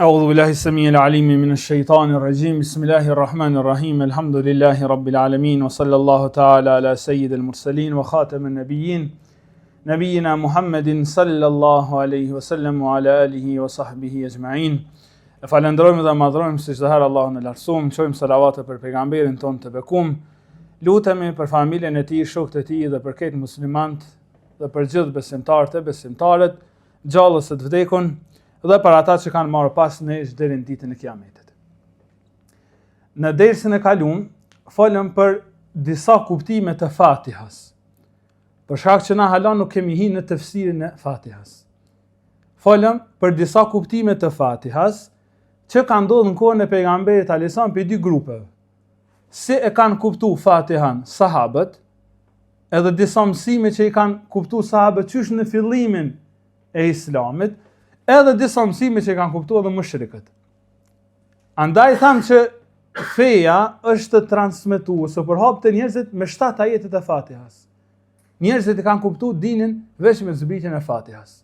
أعوذ بالله السميع العليم من الشيطان الرجيم بسم الله الرحمن الرحيم الحمد لله رب العالمين وصلى الله تعالى على سيد المرسلين وخاتم النبيين نبينا محمد صلى الله عليه وسلم وعلى آله وصحبه أجمعين. Falenderojmë dhe madhrojmë si çdo herë Allahun e lartësuam, çojmë selavate për pejgamberin tonë të bekuar. Lutemi për familjen e tij, shokët e tij dhe për këtë muslimanët dhe për gjithë besimtarët e besimtarët, gjallës së të vdekun dhe për ata që kanë marrë pas nesh deri në ditën e Kiametit. Në dersën e kaluar folëm për disa kuptime të Fatihas. Për shkak që na hala nuk kemi hyrë në tefsirin e Fatihas. Folëm për disa kuptime të Fatihas që kanë ndodhur në kohën e pejgamberit alayhis salam për dy grupeve. Si e kanë kuptuar Fatihan sahabët, edhe disa mësime që i kanë kuptuar sahabët qysh në fillimin e Islamit, edhe disa mësime që i kanë kuptuar edhe mushrikët. Andaj thamë që feja është transmetuar së përhap të njerëzit me 7 ajetet e Fatihas. Njerëzit i kanë kuptuar dinin vetëm me zbritjen e Fatihas.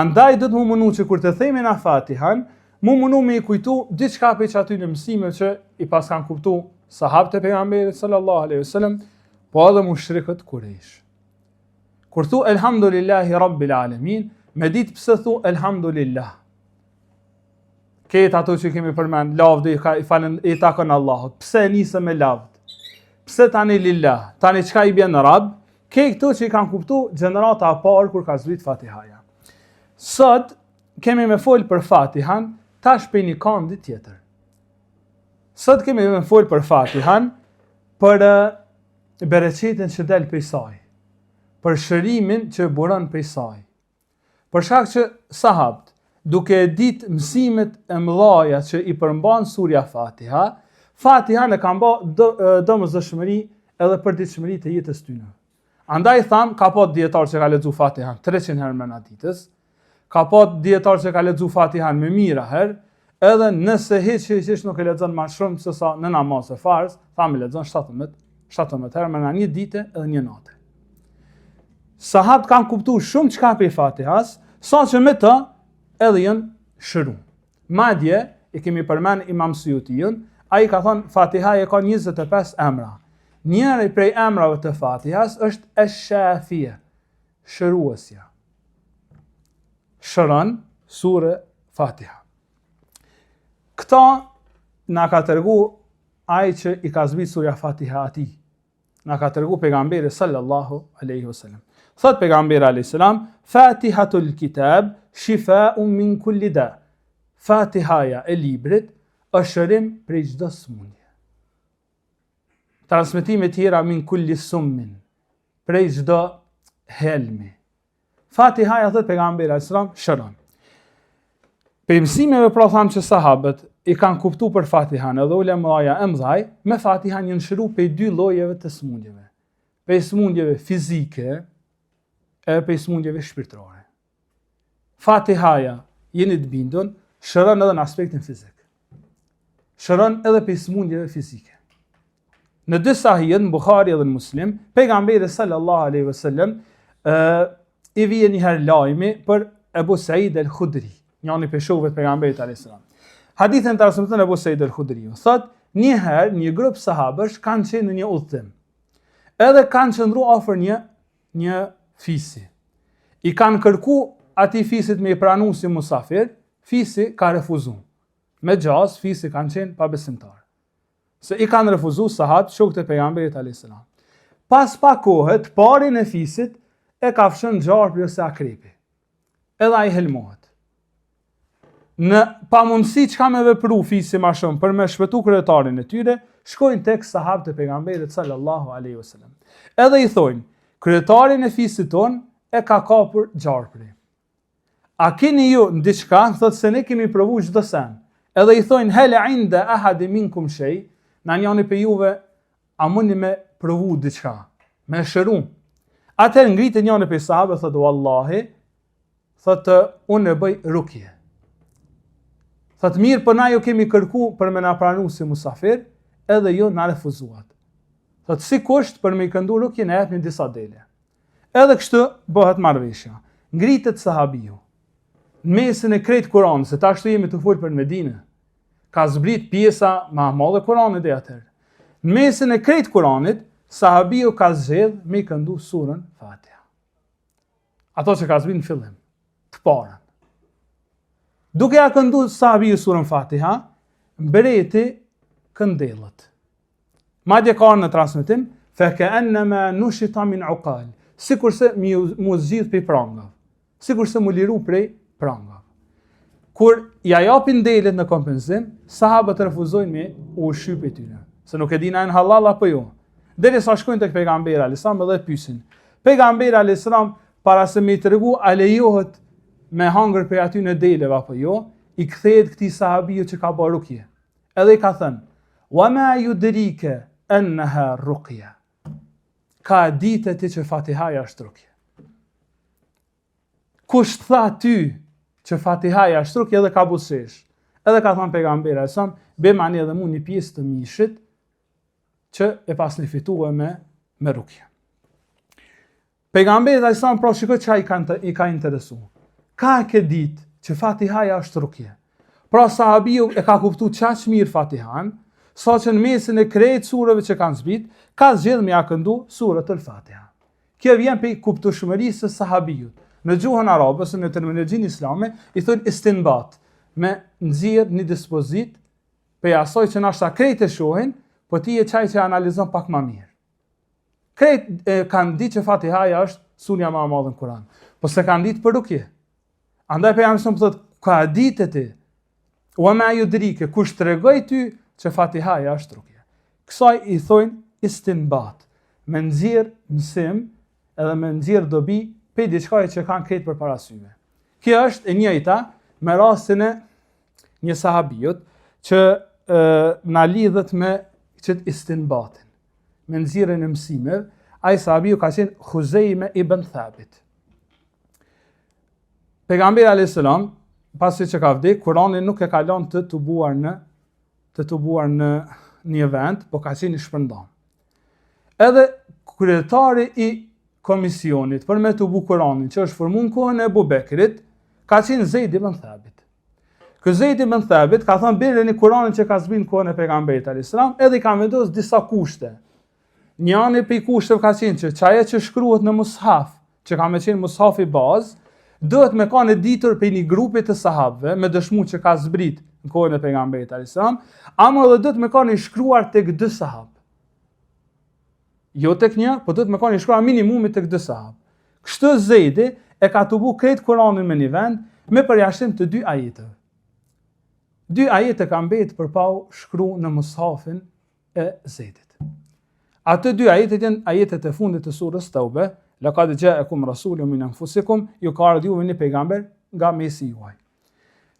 Andaj do të më mundu që kur të themi na Fatihan, më mundu me i kujtu diçka për që aty në mësime që i pas kanë kuptu sahabët e pejgamberit sallallahu alaihi wasallam, po edhe mushrikët Quraysh. Kur thu elhamdulillahi rabbil alamin, me ditë pse thu elhamdulillah. Këtë ato që kemi përmend, lavdi i takon Allahut. Pse nisëm me lavd? Pse tani lillah? Tani çka i bën Rabb? Këto që i kanë kuptu gjenerata e parë kur ka zbrit Fatihaja. Sot kemi me fol për Fatihan, tash për një kandi tjetër. Sot kemi me fol për Fatihan, për bereqetin që del prej saj, për shërimin që buron prej saj. Për shkak që sahabët, duke e ditë mësimet e mëdha që i përmban surja Fatiha, Fatihan e kanë bë domosdoshmëri edhe për ditëshmëri të jetës tyre. Andaj tham, ka pa dietar që ka lexu Fatihan 300 herë më natës, ka pa dietar që ka lexu Fatihan më mirë herë, edhe nëse hiç nuk e lexon më shumë se sa në namaz e farz, tham e lexon 17 herë më në një ditë edhe një natë. Sahabët kanë kuptuar shumë çka për Fatihas, sa që me të edhe janë shëruar. Madje e kemi përmend Imam Suyutin, ai ka thënë Fatihaja ka 25 emra. Njëri prej emrave të Fatihas është Ash-Shafia, shëruesja. Shëron sure Fatiha. Këta na ka tregu ai që i ka zbrit surja Fatiha atij. Na ka tregu pejgamberi sallallahu alaihi wasallam. Thot pejgamberi alayhis salam, Fatihatul kitab shifa'un min kulli da. Fatihaja e librit është shërim prej çdo smundje. Transmetime tjera min kulli summin, prej çdo helmi. Fatihaja, thot pejgamberi alayhis salam, shëron. Për mësimeve pra thamë që sahabët i kanë kuptu për Fatihan edhe ulemaja e mëdhaj, me Fatihan janë shëru për 2 llojeve të smundjeve. Për smundjeve fizike e për smundjeve shpirtërore. Fatihaja, jeni të bindun, shëron edhe në aspektin fizik. Shëron edhe për smundjeve fizike. Në dy sahihet, në Bukhari edhe në Muslim, pejgamberi sallallahu alaihi wasallam i vjen një herë lajmi për Ebu Said el-Khudri, njëri prej shokëve të pejgamberit alayhis salam. Hadithin transmeton Ebu Said el-Khudri, thot, një herë një grup sahabësh kanë qenë në një udhtim. Edhe kanë qëndruar afër një fisi. I kanë kërku atij fisit me i pranu si musafir, fisi ka refuzuar. Me gjas, fisi kanë qenë pabesimtar. Se i kanë refuzuar sahabët, shokët e pejgamberit alayhis salam. Pas pak kohe, parin e fisit e ka fshën gjarpi ose akrepi. Edhe ai helmohet. Në pamundësi çka me vepru fisi më shumë për me shpëtu kryetarin e tyre, shkojnë tek sahabët e pejgamberit sallallahu alaihi wasallam. Edhe i thojnë, kryetarin e fisit ton e ka kapur gjarpri. A keni ju ndiçka? Thotë se ne kemi provu çdo sen. Edhe i thojnë, hal inda ahadi minkum shay, na njëri për juve a mundi me provu diçka, me shëru. Atëherë ngritet njëri për sahabëve, thotë wallahi, thotë unë e bëj rukje. Thotë mirë, për na ju kemi kërku për me na pranu si musafir, edhe ju na refuzuat. Thotë si kusht për me i këndu rukje në jepni disa dele. Edhe kështu bëhet marrëveshja. Ngritet sahabiu. në mesin e krejt Kuranit, se ta shtu jemi të folë për Medinë, ka zbrit pjesa ma madhe Kuranit e atër. Në mesin e krejt Kuranit, sahabiu ka zgjedh me këndu surën Fatiha. Ato që ka zbrit në fillim, të parën. Duke ja këndu sahabiu surën Fatiha, mbreti këndelët. Madje ka në transmetim, فَكَأَنَّمَا نُشِطَ مِنْ عُقَالٍ, sikurse mu zgjidh prej prangave, sikurse mu liru prej prangave. Kur ja japin delet në kompenzim, sahabët refuzojnë me u ushqy prej tyre, se nuk e din a janë halal apo jo. Derisa shkojnë tek pejgamberi alayhis salam dhe pyesin. Pejgamberi alayhis salam para se me i tregu a lejohet me hangër prej aty në deleve apo jo, i kthehet këtij sahabiu që ka bërë rukje. Edhe i ka thënë: "Wa ma yudrika annaha ruqya." Ka ditë ti që Fatihaja është rukje. Kush tha ty që Fatihaja është rukje edhe ka buzësh. Edhe ka thënë pejgamberi alayhis salam, "Bëjmë ani edhe mu një pjesë të mishit që e pas një fituar me rukje." Pejgamberi alayhis salam pra shikoj çka i ka interesu. Ka ke ditë që Fatihaja është rukje. Pra sahabiu e ka kuptu qaq mirë Fatihan, sa që në mesin e krejt surëve që kanë zbrit, ka zgjedh me ja këndu surët e Fatiha. Kjo vjen për kuptueshmërisë së sahabijut. Në gjuhën arabe ose në terminologjinë islame i thonë istinbat, me nxjerr një dispozit për asaj që nashta krejt e shohin, po ti e çaj që analizon pak më mirë. Krejt kanë ditë që Fatihaja është surja më e madhe në Kur'an, po se kanë ditë për rukje. Andaj pejgamberi më thotë, ka ditë ti, wa ma yudrike, kush tregoj ty që Fatihaja është rukje. Kësaj i thojnë istinbat, me nxjerr mësim edhe me nxjerr dobi pe diçka që kanë krejt për parasysh. Kjo është e njëjta me rastin e një sahabijut që na lidhet me çet istinbatin, me nxjerrjen e mësimeve. Ai sahabiu ka qenë Huzeime ibn Thabit. Pejgamberi alayhis salam pasi që ka vdek, Kurani nuk e ka lënë të tubuar në një vend, po ka qenë i shpërndam. Edhe kryetari i komisionit për me tubu Kuranin, që është formuar në kohën e Abu Bekrit, ka qenë Zeid ibn Thabit. Ky Zeid ibn Thabit ka thënë bërë një Kuranin që ka zbritur në kohën e pejgamberit alayhis salam, edhe i ka vendosur disa kushte. Një anë prej kushteve ka qenë që çaja që shkruhet në mushaf, që ka më qenë mushafi bazë, duhet me kanë ditur për një grupi të sahabëve me dëshmu që ka zbrit në kohën e pejgamberit alayhis salam, ama edhe duhet me kanë shkruar tek 2 sahabë. Jo tek një, po duhet me kanë shkruar minimumi tek 2 sahabë. Kështu Zeidi e ka tubu krejt Kuranin me një vend me përjashtim të 2 ajete. 2 ajete kanë mbetë përpau shkruar në mushafin e Zeidit. Ato 2 ajetet janë ajetet e fundit të surës Taube, laqad ja'akum rasulun min anfusikum, ju ka ardhur një pejgamber nga mesi juaj.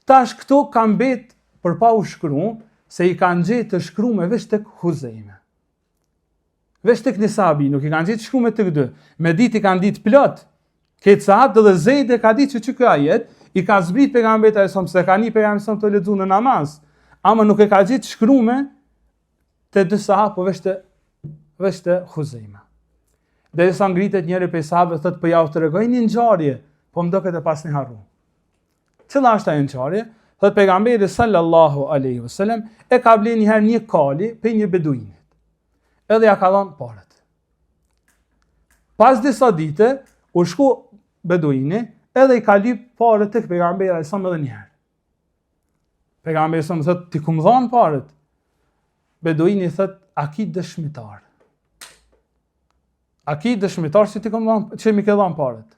Tash këto kanë mbet përpau shkruar se i kanë gjetë të shkruar veç tek Huzeime. Veç tek një sahabi, nuk i kanë gjetë shkruar tek 2. Me ditë i kanë ditë plot. Këtë sahabë dhe Zeid e ka ditë që ky ajet i ka zbrit pejgamberit alayhis salam, se ka një pejgamber sa të lexuar në namaz, ama nuk e ka gjetë shkruar te 2 sahabë, po veç te Huzeime. Derisa ngritet njëri prej sahabëve thotë po ja u tregoj një ngjarje, po më duket e pas një harru. Cila është ajo ngjarje? Thotë pejgamberi sallallahu alaihi wasallam e ka bler një herë një kali pe një beduinit. Edhe ja ka dhënë parët. Pas disa dite u shku beduini edhe i ka lyp parët tek pejgamberi alayhis salam edhe një herë. Pejgamberi sa më thotë ti ku më dhan parët? Beduini thotë a ki dëshmitar? A ki dëshmitar që ti që mi ke dhanë parët?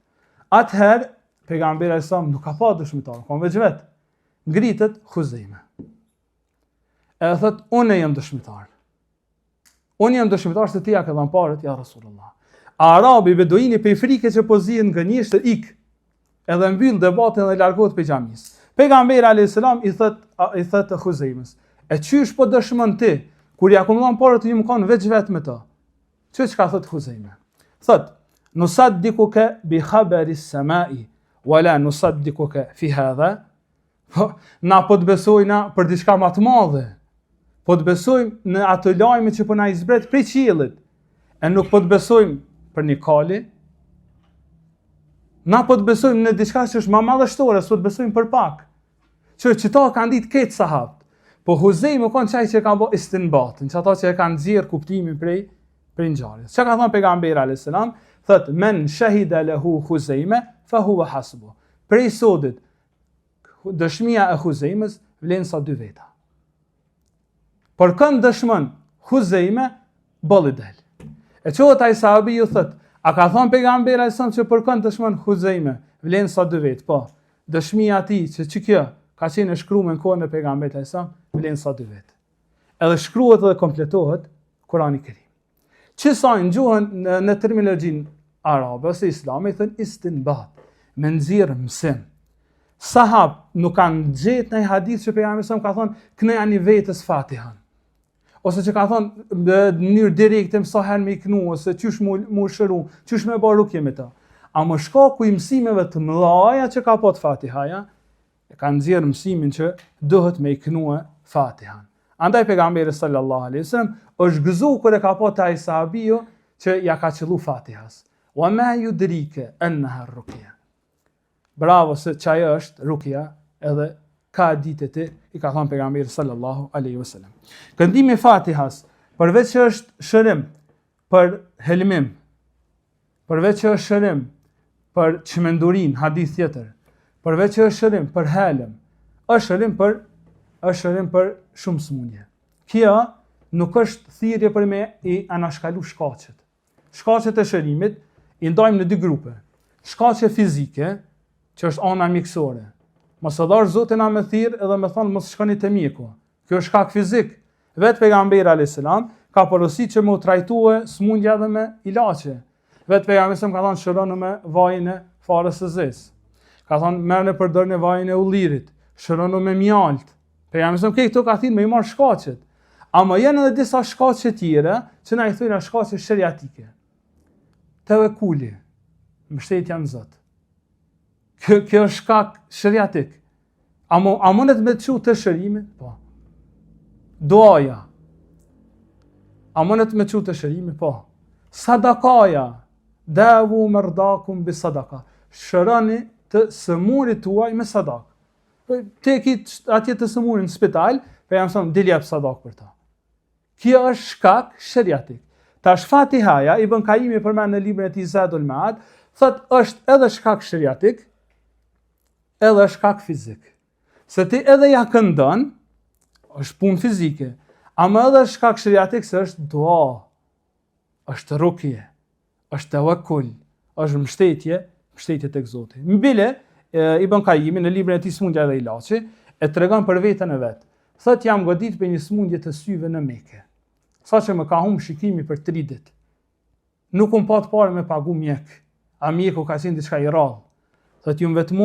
Atëherë, pejgamberi alayhis salam nuk ka pa dëshmitar, ka veç vetë. Ngritet Huzeime. Edhe thot, unë jam dëshmitar. Unë jam dëshmitar se ti ja ke dhanë parët, ja Rasulullah. Arabi beduini pe frike që po zihen gënjesht ik, edhe mbyll debatin dhe largohet pe xhamisë. Pejgamberi alayhis salam i thot Huzeimes, e çysh po dëshmon ti, kur ja kam dhanë parët ju më kanë veç vetë me to. Çka thot Huzeime? Thot, nusaddikuka bi khabari as-samai wala nusaddikuka fi hadha. Na po të besojna për diçka më të madhe. Po të besojmë në atë lajme që po na i zbret prej qiellit. E nuk po të besojmë për një kali. Na po të besojmë në diçka që është më madhështore, s'po të besojmë për pak. Qëta kanë ditë këtë sahabët. Po Huzej më konë qaj që ka bo istinbatën, që ata që e kanë zirë kuptimin prej ngjarjes. Çka ka thënë pejgamberi alayhis salam? Thot men shahida lahu Huzejme fa huwa hasbu. Prej sodit dëshmia e Huzejmës vlen sa 2 veta. Por kënd dëshmon Huzejme bolli del. E çohet ai sahabi ju thot, a ka thënë pejgamberi alayhis salam që për kënd dëshmon Huzejme vlen sa 2 vet? Po. Dëshmia e tij që kjo ka qenë e shkruar në kohën e pejgamberit alayhis salam vlen sa 2 vet. Edhe shkruhet dhe kompletohet Kurani i Kerim. Qësa në gjuhën në terminologjin arabe ose islami thënë istinbat, me nxjerr mësim. Sahab nuk kanë gjetë në hadith që pejgamberi sa ka thonë këne ani vetës Fatihan. Ose që ka thonë në mënyrë direkte sa herë me iknu, ose qysh mu shëru, qysh me bërë rukje me ta. A më shkaku i mësimeve të mëdhaja që ka pot Fatihaja, e kanë nxjerr mësimin që duhet me iknu Fatihan. Andaj pejgamberi sallallahu alaihi wasallam është gëzu kur e ka pa ai sahabiu që ja ka qellu Fatihas. Wa ma yudrike annaha ar-ruqya. Bravo se çaja është rukja edhe ka ditët i ka thënë pejgamberi sallallahu alaihi wasallam. Këndimi i Fatihas përveç që është shërim për helmim, përveç që është shërim për çmendurin, hadith tjetër, përveç që është shërim për helm, është shërim për shumë smundje. Kjo nuk është thirrje për me i anashkalu shkaqet. Shkaqet e shërimit i ndajmë në 2 grupe. Shkaqe fizike, që është ana mjekësore. Mos e dash Zotin na më thirr edhe më thon mos shkoni te mjeku. Kjo është shkak fizik. Vet pejgamberi alayhis salam ka porositë që më u trajtue smundja edhe me ilaçe. Vet pejgamberi ka thënë shëroni me vajin e farës së zez. Ka thënë merrni për dorën e vajin e ullirit, shëroni me mjalt. Pejgamberi këto ka thënë me i marr shkaqet. Ama janë edhe disa shkaqe tjera që na i thojnë shkaqe sheriatike. Tevekuli, mbështetja në Zot. Kjo është shkak sheriatik. A mundet me të të shërimit? Po. Duaja. A mundet me të shërimit? Po. Sadakaja. Dawu mërdakum bi sadaka. Shërani të sëmurit tuaj me sadak. Te ki atje të sëmurin në spital, pe jam thënë dili jap sadak për ta. Kjo është shkak sheriatik. Tash Fatihaja, Ibn Kaimi përmend në librin e tij Zadul Maad, thotë është edhe shkak sheriatik, edhe shkak fizik. Se ti edhe ja këndon, është punë fizike, ama edhe shkak sheriatik se është dua, është rukje, është tawakkul, është mbështetje tek Zoti. Mbile Ibn Kaimi në librin e tij Smundja dhe Ilaçi e tregon për veten e vet. Thotë jam godit për një smundje të syve në Mekë. Saqë më ka humbur shikimi për 3 ditë. Nuk un pa të parë me pagu mjek. A mjeku ka qenë diçka i rrallë. Thotë ju vetëm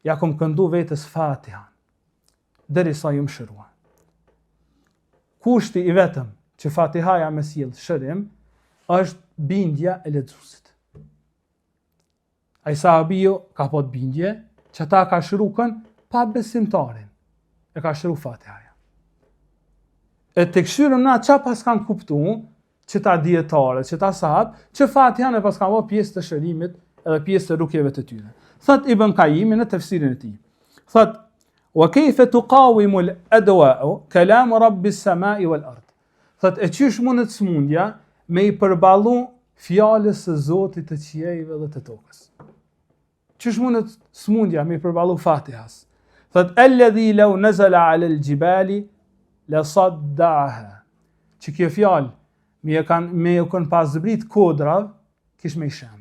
ja kom këndu vetes Fatihan. Derisa ju më shëruan. Kushti i vetëm që Fatihaja më sjell shërim është bindja e lexuesit. Ai sahabiu ka pot bindje që ta ka shërukën pa besimtarin. E ka shëru Fatihaja. E të këshyrëm na qa pas kanë kuptu që ta dietare, që ta sahab, që Fatihan e pas kanë bërë pjesë të shërimit edhe pjesë të rukjeve të tyre. Thot Ibn Kaimi në tefsirin e tij. Thot wa kayfa tuqawimu al-adwa'u kalam rabbi as-sama'i wal-ard. Thot e çish mundet smundja me i përballu fjalës së Zotit të qiejve dhe të tokës. Çish mundet smundja me i përballu Fatihas. Thot alladhi law nazala 'ala al-jibali la sadda'aha. Që kjo fjalë me u kanë pas zbrit kodrav, kish me i shemb.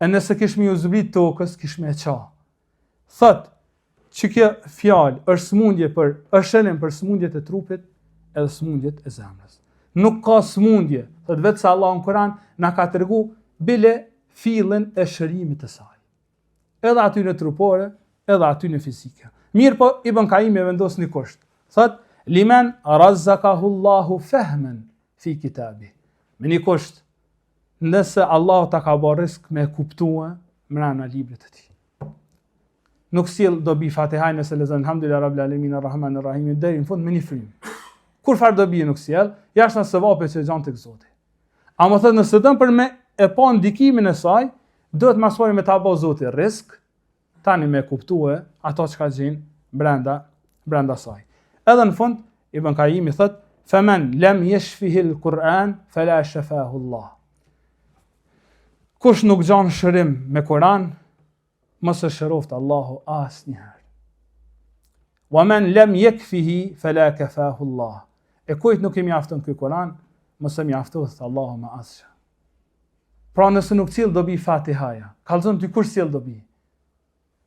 E nëse kish me u zbrit tokës, kish me e qa. Thot, që kjo fjalë është smundje është shënim për smundjet e trupit edhe smundjet e zemrës. Nuk ka smundje, thot vetë se Allah në Kur'an na ka tregu bile fillin e shërimit të saj. Edhe aty në trupore, edhe aty në fizike. Mirë po, Ibn Kaimi vendos një kusht. Thot, limen razzakahu Allahu fehmen fi kitabi. Me një kusht, nëse Allah ta ka bërë risk me kuptua mrena librit e tij. Nuk sjell dobi Fatihaj nëse lexon Alhamdulillah Rabbil Alamin Arrahman Arrahim deri në fund me një frym. Kur far dobi nuk sjell, jashtë se vape që gjan tek Zoti. A më thot nëse dëm për me e pa ndikimin e saj, duhet mësoj me ta bë Zoti risk, tani me kuptue ato që ka gjenë brenda saj. Edhe në fund, Ibn Qayyim thot, "Faman lam yashfihi al-Quran fala shafahu Allah." Kush nuk gjan shërim me Kur'an, mos e shëroft Allahu asnjëherë. Wa man lam yakfihi fala kafahu Allah. E kujt nuk I mjafton ky Kur'an, mos e mjaftohet Allahu me asgjë. Pra nëse nuk cill dobi Fatihaja, kallzon ty kush cill dobi.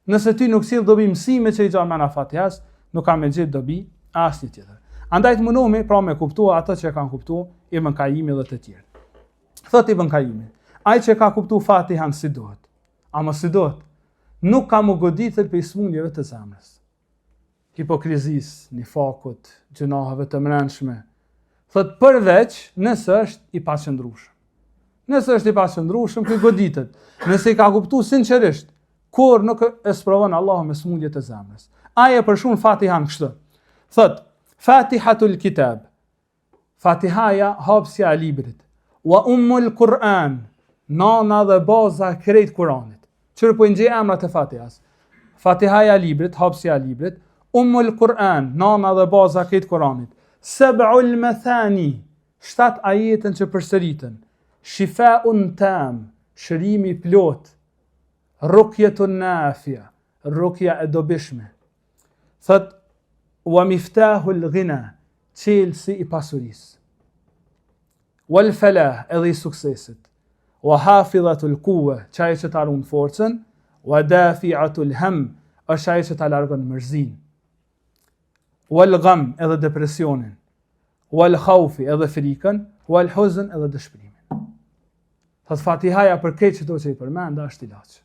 Nëse ty nuk cill dobi mësime që I gjan mana Fatihas, nuk ka me gjithë dobi asnjë tjetër. Andaj të mundohemi pra me kuptua ato që kanë kuptuar Ibn Qayyim dhe të tjerë. Thot Ibn Qayyim, ai që ka kuptuar Fatihan si duhet, ama si duhet, nuk ka më goditur për smundjeve të zemrës. Hipokrizis, nifakut, gjunaheve të mrenshme. Thot përveç nëse është I paqëndrueshëm. Nëse është I paqëndrueshëm, ky goditet. Nëse I ka kuptuar sinqerisht, kur nuk e sprovon Allahu me smundje të zemrës. Ai e përshkruan Fatihan kështu. Thot Fatihatul Kitab. Fatihaja hapësja e librit. Wa ummul Quran, nana dhe baza krejt Kuranit. Çfarë po ngjë emrat e Fatihas? Fatihaja e librit, hapësja e librit, ummul Quran, nana dhe baza krejt Kuranit. Sab'ul mathani, 7 ajetën që përsëritën. Shifaun tam, shërimi plot. Rukjetun nafia, rukja e dobishme. Thot wa miftahul ghina, çelësi I pasurisë. Wal falah, edhe I suksesit. Wa hafidhatul quwa, çaj që ta ruan forcën. Wa dafi'atul ham, është ai që ta largon mërzinë. Wal gham, edhe depresionin. Wal khawfi, edhe frikën. Wal huzn, edhe dëshpërimin. Thot Fatihaja për këtë çdo që I përmend është ilaç.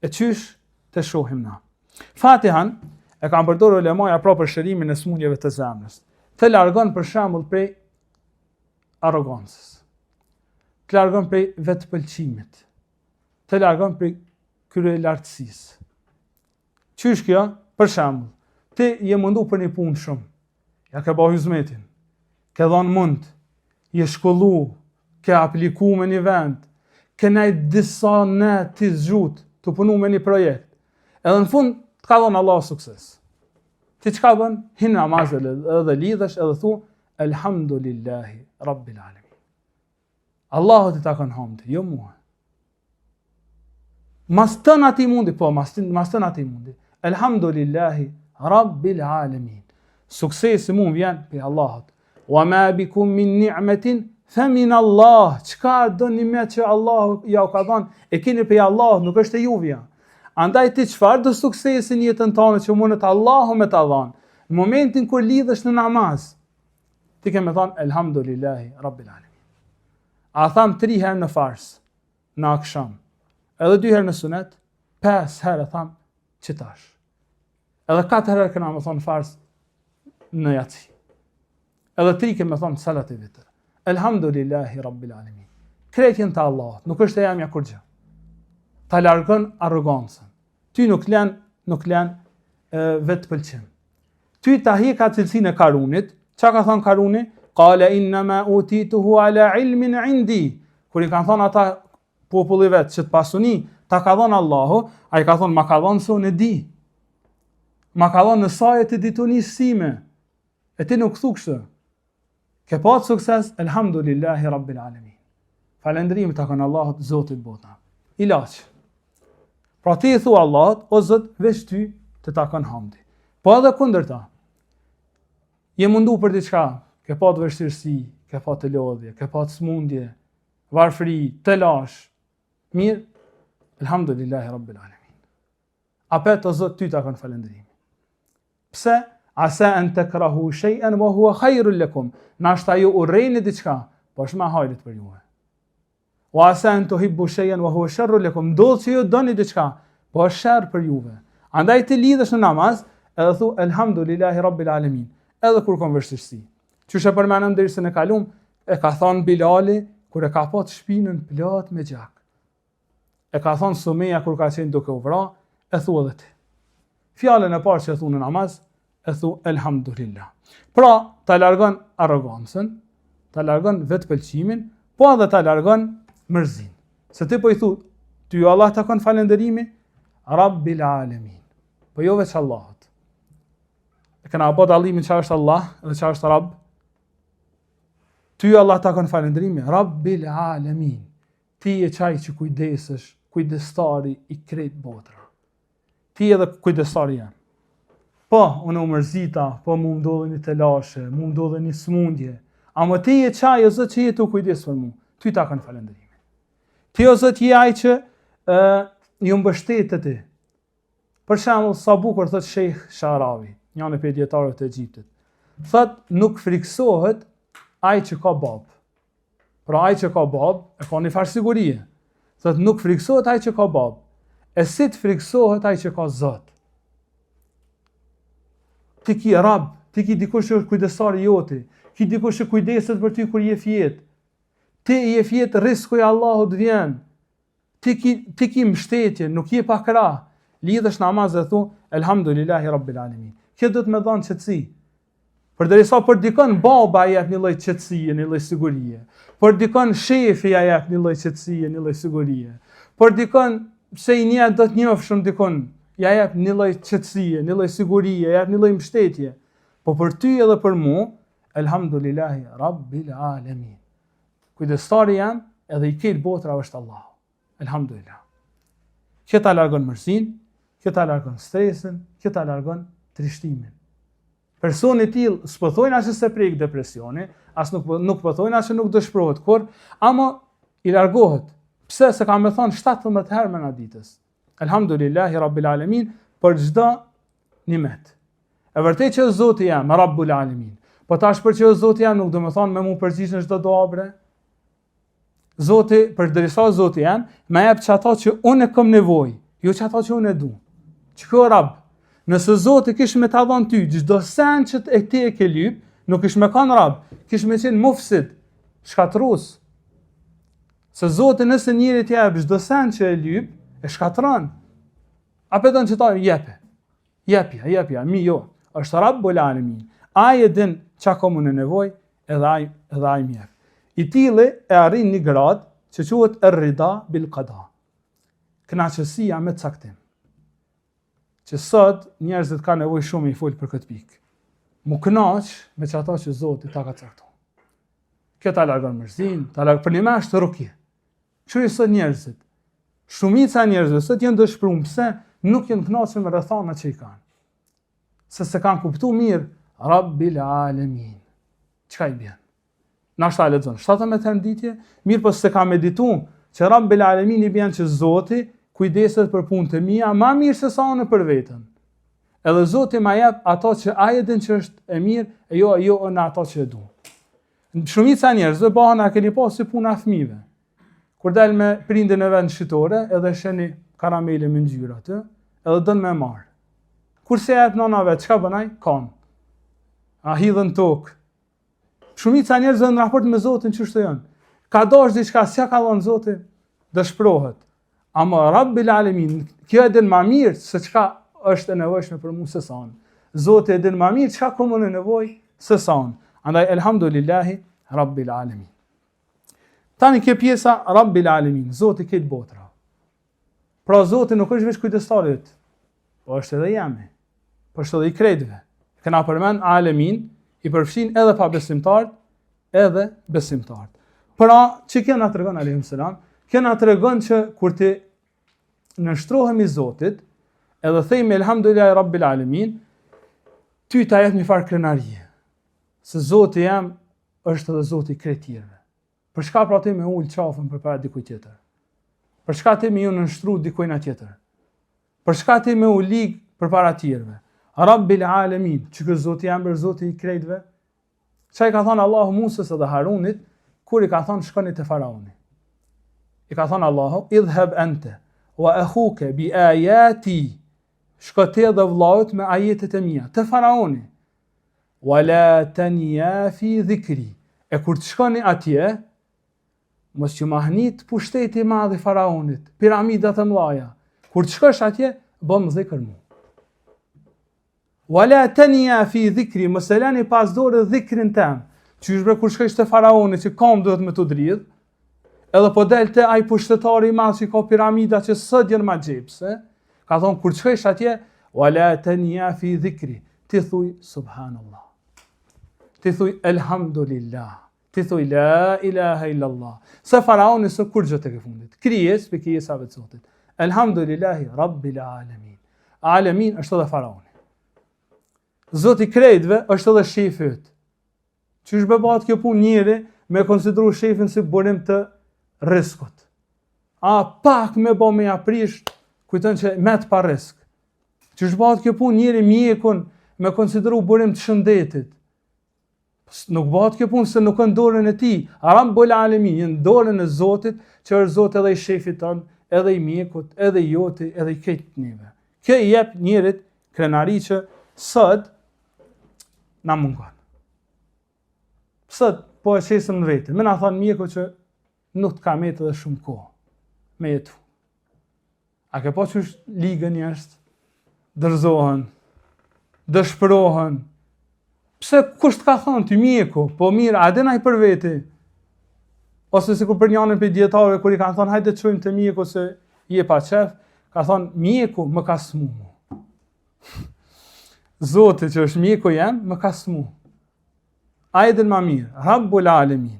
E qysh të shohim na. Fatihan e kanë përdorur ulemaja pra për shërimin e smundjeve të zemrës. Të largon për shembull prej arrogancës. Të largon prej vetpëlqimit. Të largon prej kryelartësisë. Qysh kjo? Për shembull, ti je mundu për një punë shumë. Ja ke bëu hizmetin. Ke dhënë mund, je shkollu, ke apliku me një vend, ke nejt disa net ti zgjut, të punu me një projekt. Edhe në fund, të ka dhënë Allah sukses. Ti çka bën? Hin namaz edhe lidhesh edhe thu, Elhamdulillahi Rabbil Alamin. Allahu ti takon hamdi, jo mua. Mas të në ati mundi, po, mas të në ati mundi. Elhamdulillahi Rabbil Alamin. Suksesi mund vjen për Allahot. Wa ma bikum min ni'metin, femin Allah, qka do një me që Allah ja u ka dhanë, e kini për Allah, nuk është e juvja. Andaj ti qfar do suksesin jetën tonë që mundet Allahu me ta dhanë. Në momentin kur lidhësh në namaz, ti ke me thonë, Elhamdulillahi Rabbil Alamin. A tham 3 herë në fars, në aksham, edhe 2 herë në sunet, 5 herë tham qitash. Edhe 4 herë këna me thonë fars në jaci. Edhe 3 ke me thonë salat e vitër. Elhamdulillahi Rabbil Alamin. Kretjen të Allah, nuk është e jamja kur gjë. Ta largon arrogancën. Ty nuk len vetë pëlqim. Ty ta hika cilësinë e Karunit. Qa ka thonë Karuni? Qala innama utituhu ala ilmin indi. Kur I kanë thonë ata populli vetë që të pasuni, ta ka thonë Allahu, a I ka thonë ma ka thonë se unë e di. Ma ka thonë në sajet e ditunisë sime. E ti nuk thu kështë. Ke patë sukses, Elhamdulillahi Rabbil Alamin. Falendrimi të kanë Allahot, Zotit bota. Ilaq. Pra ti I thu Allahot, o Zot, veç ty të ta kanë hamdi. Po edhe kundër ta. Je mundu për diçka, ke patë vështirësi, ke patë lodhje, ke patë smundje, varfri, të lash. Mirë, Elhamdulillahi Rabbil Alamin. Apet o Zot, ty ta kanë falendrimi. Pse? Asa an takrahu shay'an wa huwa khairul lakum. Nashta ju urrejni diçka, po është më hajrit për juve. Wa asa an tuhibbu shay'an wa huwa sharrul lakum. Do që ju doni diçka, po është sharr për juve. Andaj ti lidhesh në namaz, edhe thu Elhamdulillahi Rabbil Alamin. Edhe kur kon vështirësi. Qysh e përmendëm derisa në kalum, e ka thënë Bilali kur e ka pat shpinën plot me gjak. E ka thënë Sumeja kur ka qenë duke u vra, e thu edhe ti. Fjalën e parë që e thu në namaz, e thu Elhamdulillah. Pra, ta largon arrogancën, ta largon vetpëlqimin, po edhe ta largon mërzin. Se ti po I thu Ty Allah takon falënderimi, Rabbil Alamin. Po jo veç Allahut. E kena apo dallimin çfarë është Allah dhe çfarë është Rabb? Ty Allah takon falënderimi, Rabbil Alamin. Ti je çaj që kujdesesh, kujdestari i krejt botra. Ti edhe kujdestari jam. Po, unë u mërzita, po mu ndodhe një të lashe, mu ndodhe një smundje. Ama ti je çaj o Zot që je të kujdes për mu. Ty takon falënderimi. Ti o Zot je ai që ju mbështet ti. Për shembull, sa bukur thot Sheikh Sharawi, një prej dietarëve të Egjiptit. Thot nuk friksohet ai që ka bab. Pra ai që ka bab e ka një farë sigurie. Thot nuk friksohet ai që ka bab. E si të friksohet ai që ka Zot. Ti ki Rab, ti ki dikush që është kujdestari joti, ki dikush që kujdeset për ty kur je fjet. Ti je fjet, risku i Allahut vjen. Ti ki mbështetje, nuk je pa krah. Lidhesh namaz dhe thu elhamdulillahi rabbil alamin. Kjo do të më dhon qetësi. Përderisa për dikon baba i jep një lloj qetësie, një lloj sigurie. Për dikon shefi i jep një lloj qetësie, një lloj sigurie. Për dikon pse i njeh do të njoh shumë dikon, ja jep një lloj qetësie, një lloj sigurie, ja jep një lloj mbështetje. Po për ty edhe për mu, elhamdulillahi rabbil alamin. Kujdestari jam edhe i këtë botra është Allah. Elhamdulillah. Kjo ta largon mërsinë, kjo ta largon stresin, kjo ta largon trishtimin. Personi i tillë s'po thojnë as se prek depresioni, as nuk po thojnë as se nuk dëshpërohet kur, ama i largohet. Pse se kam thënë 17 herë më ditës. Elhamdulillahi rabbil alamin për çdo nimet. E vërtet që Zoti jam Rabbul Alamin. Po tash për që Zoti jam nuk do të thonë me mu përgjigj në çdo dua bre. Zoti, përderisa Zoti jam, më jep çato që unë kam nevojë, jo çato që unë e du. Çka Rabb? Nëse Zoti kish me ta dhënë ty çdo sen që e ti e ke lyp, nuk kish me kanë Rabb, kish me qenë mufsid, shkatrues. Se Zoti nëse njëri t'i jep çdo sen që e lyp, e shkatron. Apo don që ta jepe. Jepja, mi jo. Është Rabbul Alamin. Ai e din çka ka unë nevojë, edhe ai më jep. I tillë e arrin një grad që quhet ar-rida bil qada. Kënaqësia me caktim. Që sot njerëzit kanë nevojë shumë i fol për këtë pikë. Mu kënaq me çato që Zoti ta ka caktuar. Kjo ta largon mërzinë, ta largon për një është rukje. Çuaj sot njerëzit. Shumica e njerëzve sot janë dëshpëruar pse nuk janë kënaqur me rrethanat që i kanë. Se kanë kuptuar mirë Rabbil Alamin. Çka i bën? Na shta lexon 17 herë ditje, mirë po se ka medituar që Rabbil Alamin i bën që Zoti kujdeset për punët e mia më mirë se sa unë për veten. Edhe Zoti më jep ato që ai e din që është e mirë, e jo në ato që e du. Shumica njerëzve bëhen a keni pas si puna fëmijëve. Kur dal me prindin në vend shitore, edhe sheni karamele me ngjyrë aty, edhe don me marr. Kurse jep nëna vet, çka bën ai? Kan. A hidhen tokë. Shumica njerëzve në raport me Zotin çështë janë. Ka dash diçka s'ja ka dhënë Zoti, dëshpërohet. Ama Rabbil Alamin, kjo e din më mirë se çka është e nevojshme për mua se sa unë. Zoti e din më mirë çka kam unë nevojë se sa unë. Andaj elhamdulillahi Rabbil Alamin. Tani kjo pjesa Rabbil Alamin, Zoti këtë botra. Pra Zoti nuk është veç kujdestari yt, po është edhe jemi. Po është edhe i krejtëve. Kena përmend Alamin, i përfshin edhe pa besimtarët, edhe besimtarët. Pra, që kjo na tregon alayhim selam, kjo na tregon që kur ti nështrohemi Zotit, edhe thejmë elhamdulillahi Rabbil Alamin, ty ta jep një farë krenarie. Se Zoti jam është edhe Zoti i krejtëve. Për çka pra ti me ul qafën përpara dikujt tjetër? Për çka ti me ju nështru dikujt tjetër? Për çka ti me u lig përpara tjerëve? Rabbil Alamin, që ky Zoti jam është Zoti i krejtëve. Çka i ka thënë Allahu Musës edhe Harunit kur i ka thënë shkoni te faraoni? I ka thënë Allahu idhhab anta wa akhuka bi ayati. Shko ti dhe vllaut me ajetet e mia te faraoni. Wala taniya fi dhikri. E kur të shkoni atje, mos që mahnit pushteti i madh i faraonit, piramidat e mëdha. Kur të shkosh atje, bëm dhikr mu. Wala taniya fi dhikri, mos e lani pas dorë dhikrin tëm. Qysh bre kur shkosh te faraoni që kam duhet me të dridh, edhe po delte ai pushtetari i madh që ka piramida që sot janë ma xhepse, ka thonë kur shkosh atje, wala tanya fi dhikri, ti thuj subhanallah. Ti thuj elhamdulillah. Ti thuj la ilaha illallah. Se faraoni së kur gjë tek e fundit. Krijes për krijesave të Zotit. Elhamdulillahi rabbil alamin. Alamin është edhe faraoni. Zoti krejtve është edhe shefi yt. Qysh bëhet kjo punë njëri me konsideru shefin si burim të riskut. A pak me bo me aprish, kujton që met pa risk. Qysh bëhet kjo punë njëri mjekun me konsideru burim të shëndetit. Nuk bëhet kjo punë se nuk në dorën e tij. Rabbul alamin, në dorën e Zotit, që është Zoti edhe i shefit ton, edhe i mjekut, edhe i joti, edhe i këtë njëve. Kjo i jep njerit krenari që sot na mungon. Sot po e qesëm në vete. Me na thonë mjeku që nuk të ka metë edhe shumë kohë me jetu. A ke po që është ligën njerëz, dërzohen, dëshpërohen. Pse kush të ka thonë ty mjeku, po mirë, a den ai për veti? Ose sikur për njërin për dietarëve kur i kanë thonë hajde të çojmë te mjeku se je pa qef, ka thonë mjeku më ka smu. Zoti që është mjeku jam, më ka smu. Ai den më mirë, Rabbul Alamin.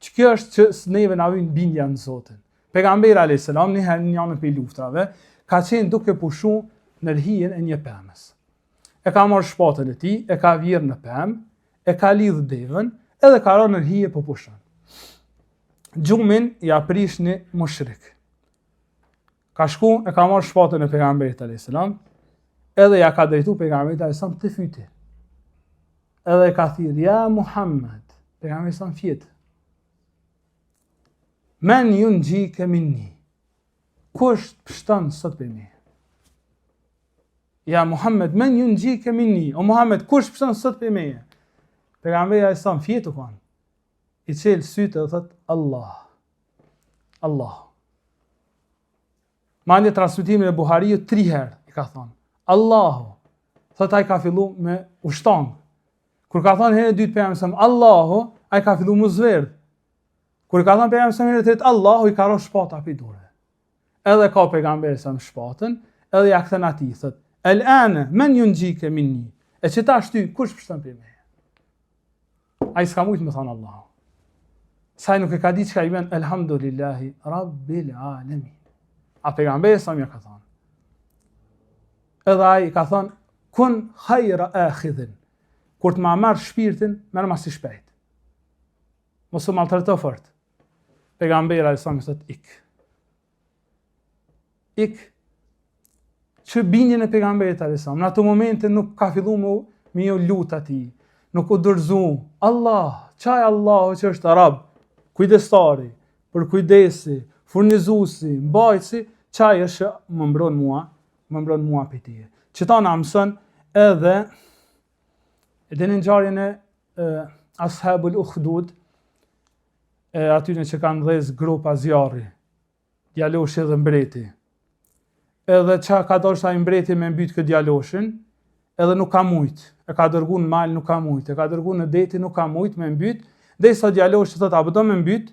Ç'kjo është që neve na vjen bindja në Zotin. Pejgamberi alayhis salam në një për luftrave ka qenë duke pushu në rhijen e një pemës. E ka marrë shpatën e tij, e ka vjerë në pemë, e ka lidhë devën, edhe ka rënë në hije po pushon. Gjumin ja prish një mushrik. Ka shku, e ka marrë shpatën e pejgamberit alayhis salam, edhe ja ka drejtu pejgamberit alayhis salam të fyti. Edhe ka thirrë ja Muhammed, pejgamberi sa fjet. Men yunjika minni. Kush të pështon sot për me? Ja Muhammed, men yunjika minni. O Muhammed, kush pështon sot për me? Pejgamberi alayhis salam fjetu kanë. I qelë sytë dhe thot Allah. Allah. Mandje transmitimin e Buhariut 3 herë i ka thonë. Allahu. Thot ai ka fillu me ushtang. Kur ka thonë herë e dytë pejgamberi Allahu, ai ka fillu mu zverdh. Kur ka thonë pejgamberi herë e tretë Allahu, i ka rrosh shpata pi dure. Edhe ka pejgamberi shpatën, edhe ja kthen atij thot El-ana men yunjika minni. E që ta shty, kush pështon për me? Ai s'ka mujt me thonë Allahu. Saj nuk e ka di që ka i ben Elhamdulillahi Rabbil Alamin. A pejgamberi sa mja ka thonë. Edhe ai ka thonë kun khajra akhidhin. Kur të ma marrë shpirtin, merë ma si shpejt. Mosu maltreto fort. Pejgamberi alayhis salam thot ik. Ik. Që bindjen e pejgamberit alayhis salam, në ato momente nuk ka fillu me ju lut atij, nuk u dorëzu. Allah, çaj Allahu që është Arab, kujdestari, për kujdesi, furnizuesi, mbajtësi, çaj është më mbron mua për tije. Që ta na mëson edhe në ngjarjen e Ashabul Ukhdud, atyre që kanë dhezë grupa zjarri, djaloshi dhe mbreti. Edhe qa ka doshta i mbreti me mbyt këtë djaloshin, edhe nuk ka mujt. E ka dërgu në mal, nuk ka mujt. E ka dërgu në deti, nuk ka mujt me mbyt. Dhe i sa djaloshi thot, a do me mbyt?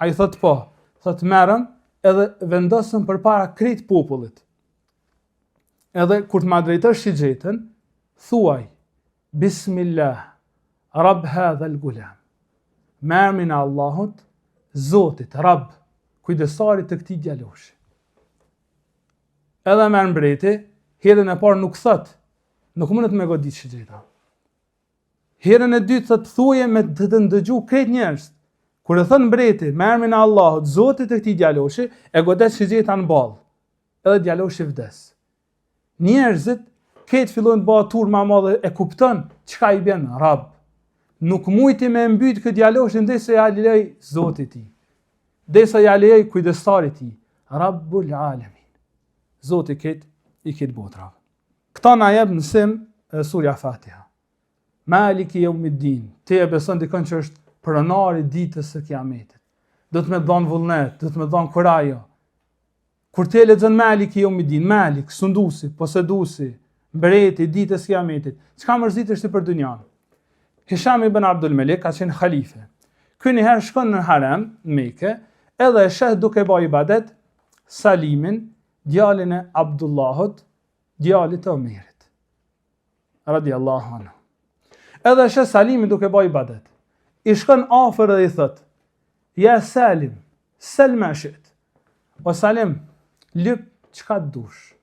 A i thot po. Thot merëm, edhe vendosëm për para krejt popullit. Edhe kur të ma drejtësh shigjetën, thuaj, Bismillah, Rab hadha al-gulam. Me emrin e Allahut, Zotit, Rab, kujdestarit të këtij djaloshi. Edhe merr mbreti, herën e parë nuk thot, nuk mundet me godit shigjeta. Herën e dytë thot thuje me të ndëgju krejt njerëz. Kur e thon mbreti, me emrin e Allahut, Zotit të këtij djaloshi, e godet shigjeta në ballë. Edhe djaloshi vdes. Njerëzit këtë fillojnë të bëhen turr më madhe e kupton çka i bën Rab. Nuk mujti me mbyt këtë djaloshin ndërsa ja lejoj Zotit i tij. Ndërsa ja lejoj kujdestarit i tij, Rabbul Alamin. Zoti i këtë botra. Këta na jep nësim surja Fatiha. Maliki yawmiddin. Te e beson dikon që është pronari ditës së Kiametit. Do të më dhon vullnet, do të më dhon kurajo. Kur te lexon Maliki yawmiddin, Malik, sunduesi, poseduesi, mbreti ditës së Kiametit, çka mërzitesh ti për dynjan? Hisham ibn Abdul Malik ka qenë halife. Ky një herë shkon në harem, në Mekë, edhe e sheh duke bë ibadet Salimin, djalin e Abdullahut, djalit të Omerit, radiallahu anhu. Edhe e sheh Salimin duke bë ibadet. I shkon afër dhe i thot: "Ja Salim, sel ma shit." O Salim, lyp çka të dush.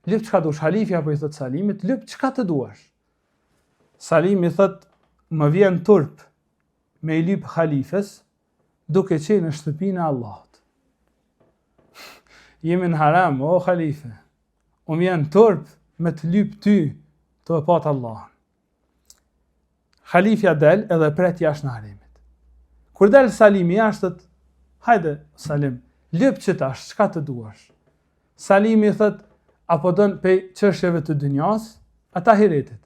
Lyp çka dush. Halifja po i thot Salimit, lyp çka të duash. Salimi thot: "Më vjen turp me i lyp halifes duke qenë në shtëpinë e Allahut." Jemi në haram, o halife. Më vjen turp me të lyp ty të e pat Allahun. Halifja del edhe pret jashtë në harimit. Kur del Salimi jashtë, hajde Salim, lyp që tash, çka të duash. Salimi thot: "Apo don pe çështjeve të dynjas, ata ahiretit."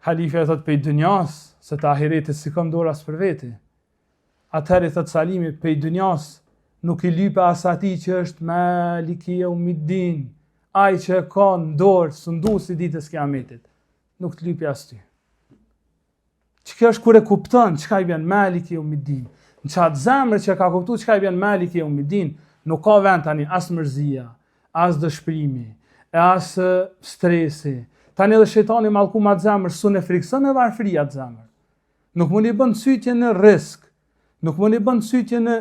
Halifja thot: "Pe dynjas, se të ahiretit si kam dorë as për veti." Atëherë thot Salimi: "Pe dynjas, nuk i lype as atij që është Maliki Yawmiddin, ai që e ka në dorë sunduesi ditës Kiametit. Nuk të lype as ty." Kjo është kur e kupton çka i vjen Maliki Yawmiddin. Në çat zemër që ka kuptuar çka i vjen Maliki Yawmiddin, nuk ka vend tani as mërzia, as dëshpërimi, as stresi. Tani edhe shejtani mallku ma zemër, sun e frikson e varfëria të zemër. Nuk mundi bën sytje në risk, nuk mundi bën sytje në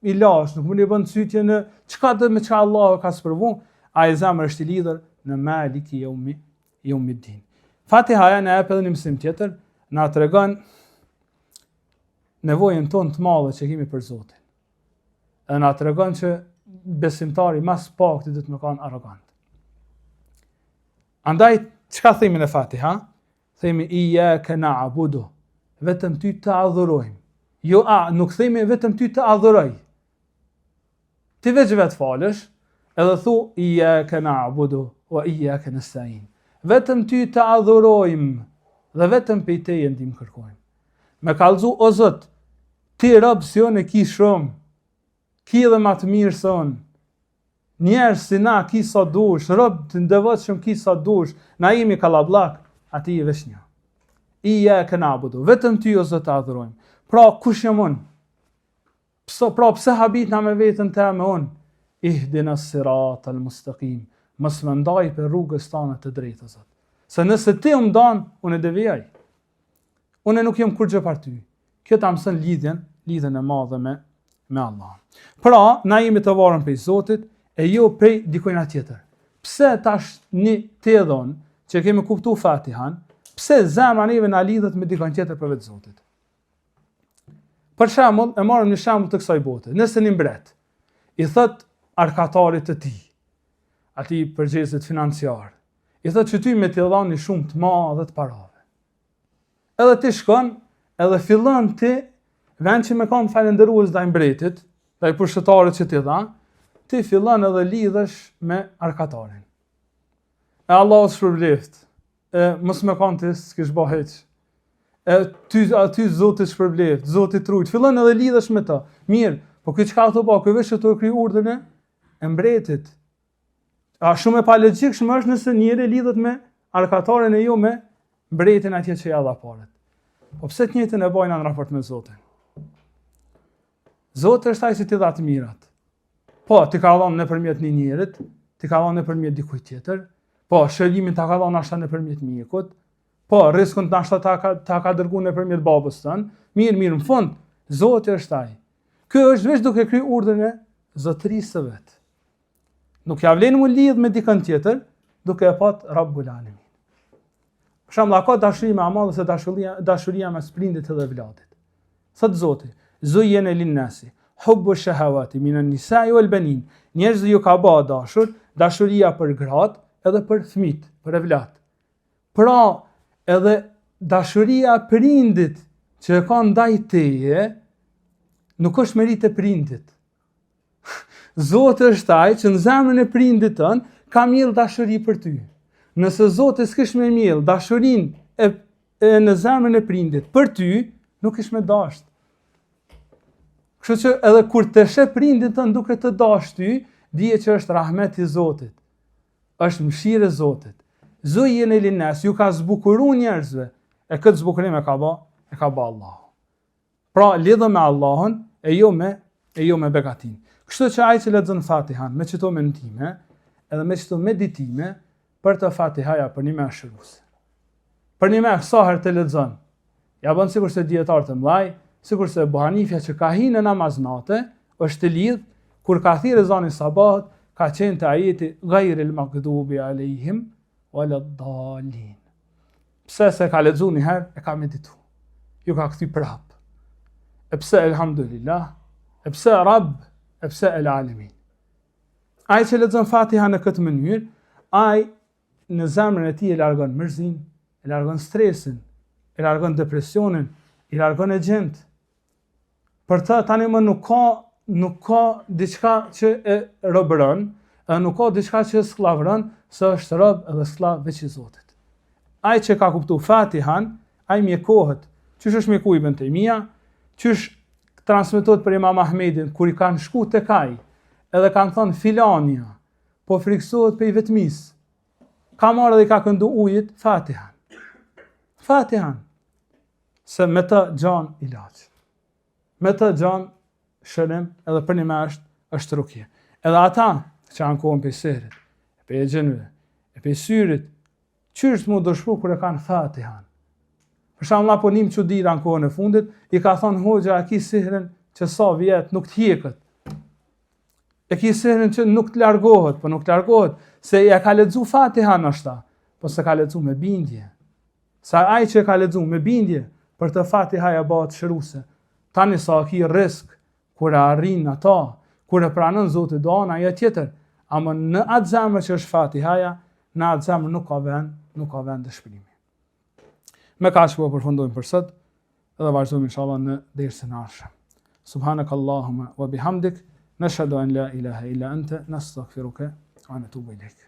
ilash, nuk mundi bën sytje në çka do me çka Allah ka sprovu, ai zemër është i lidhur në Maliki Yawmiddin. Fatihaja na jep edhe një mësim tjetër, na tregon nevojën tonë të madhe që kemi për Zotin. Edhe na tregon që besimtari mas pakti do të më kanë arrogant. Andaj çka themi në Fatiha? Themi iyyaka na'budu, vetëm ty të adhurojmë. Jo, nuk themi vetëm ty të adhuroj. Ti vetë falësh, edhe thu iyyaka na'budu wa iyyaka nasta'in. Vetëm ty të adhurojmë dhe vetëm prej teje ndihmë kërkojmë. Me kallëzu o Zot, ti rob si unë ki shumë, ki edhe më të mirë se unë. Njerëz si na ki sa dush, rob të devotshëm ki sa dush, na jemi kallabllak, ati i veç një. Iyyaka na'budu, vetëm ty o Zot të adhurojmë. Pra kush jam unë? Pse habit na me veten tëme unë? Ihdina siratal mustaqim. Mos më ndaj për rrugës tane të drejtë o Zot. Se nëse ti më dan, unë e devijoj. Unë nuk jam kur gjë për ty. Kjo ta mëson lidhjen e madhe me Allah. Pra, na jemi të varur prej Zotit e jo prej dikujt tjetër. Pse tash një të dhon që kemi kuptuar Fatihan, pse zemra neve na lidhet me dikujt tjetër për vetë Zotit? Për shembull, e marrim një shembull të kësaj bote. Nëse një mbret i thot arkatarit të tij, atij përgjegjësit financiar, i thot që ty me t'i dhani shumë të madhe të parave. Edhe ti shkon, edhe fillon ti, vend që me kanë falendërues ndaj mbretit, ndaj pushtetarit që ti dha, ti fillon edhe lidhesh me arkatarin. E Allahu shpërbleft, mos me kanë ti s'kish bë hiç. Ty Zoti shpërbleft, Zoti trujt, fillon edhe lidhesh me ta. Mirë, po kjo çka thot po, ky vesh të kry urdhën e mbretit. A shumë e pa logjikshme është nëse njëri lidhet me arkatarin e jo me mbretin atje që ja dha parët. Po pse të njëjtën e bajnë në raport me Zotin? Zoti është ai që t'i dha të mirat. Po, ti ka dhënë nëpërmjet një njerit, ti ka dhënë nëpërmjet dikujt tjetër. Po, shërimin ta ka dhënë ashta nëpërmjet mjekut. Po, rrezikun ashta ta ka dërguar nëpërmjet babës tën. Mirë, në fund, Zoti është ai. Ky është veç duke kryer urdhën e zotërisë së vet. Nuk ja vlen mu lidh me dikën tjetër, duke e pat Rabbul Alamin. Për shembull, ka dashuri më e madhe se dashuria mes prindit dhe vllatit. Thot Zoti: "Zuyyina lin-nasi hubbu shahawati minan nisa'i wal banin." Njerëzit ju ka bë dashur, dashuria për gratë edhe për fëmijët, për vlat. Pra, edhe dashuria prindit që e ka ndaj teje nuk është merit e prindit. Zoti është ai që në zemrën e prindit tën ka miell dashuri për ty. Nëse Zoti s'kish me miell dashurinë e në zemrën e prindit për ty, nuk ish me dasht. Kështu që edhe kur të sheh prindin tën duke të dashur ty, dije që është rahmeti i Zotit. Është mëshira e Zotit. Zuyyina lin-nas, ju ka zbukuruar njerëzve, e këtë zbukurim e ka bë Allahu. Pra lidhë me Allahun e jo me begatin. Kështu që ai që lexon Fatihan me çto mendime, edhe me çto meditime, për të Fatihaja për një me shëruese. Për një me sa herë të lexon, ja bën sikur se dietar të mëllaj, sikur se Abu Hanifja që ka hinë në namaz natë, është lidh kur ka thirrë ezanin sabat, ka qenë te ajeti ghayril maghdubi alehim waladdallin. Pse se ka lexuar një herë e ka medituar. Ju ka kthy prap. E pse elhamdulillah, e pse Rabb, e pse el alamin. Ai që lexon Fatiha në këtë mënyrë, ai në zemrën e tij e largon mërzin, e largon stresin, e largon depresionin, i largon e gjend. Për të tani më nuk ka diçka që e robëron, nuk ka diçka që skllavëron, se është rob edhe sklav veç i Zotit. Ai që ka kuptuar Fatihan, ai mjekohet. Qysh është mjeku Ibn Taymija, qysh transmetohet për Imam Ahmedin kur i kanë shku tek ai, edhe kanë thënë filania, po friksohet për i vetmis. Ka marrë dhe i ka këndu ujit Fatihan. Fatihan. Se me të gjan ilaç. Me të gjan shërim edhe për një me është rukje. Edhe ata që ankohen për serit, për e gjenve, për syrit, qysh mu dëshpu kër e kanë Fatihan. Për shembull apo nim çudira në kohën e fundit, i ka thënë hoxha e ki sihrin që sa vjet nuk të hjekët. E ki sihrin që nuk të largohet, po nuk të largohet, se ja ka lexu Fatiha ndoshta, po se ka lexu me bindje. Sa ai që ka lexu me bindje, për të Fatihaja bëhet shëruese. Tani sa ki risk kur e arrin ata, kur e pranon Zoti doan ajo tjetër, ama në atë zemër që është Fatihaja, në atë zemër nuk ka vend dëshpërimi. Me kaq po përfundojmë për sot, edhe vazhdojmë inshallah në dersën e ardhshëm. Subhanakallahumma wa bihamdik, nashhadu an la ilaha illa anta, nastaghfiruka wa natubu ilaik.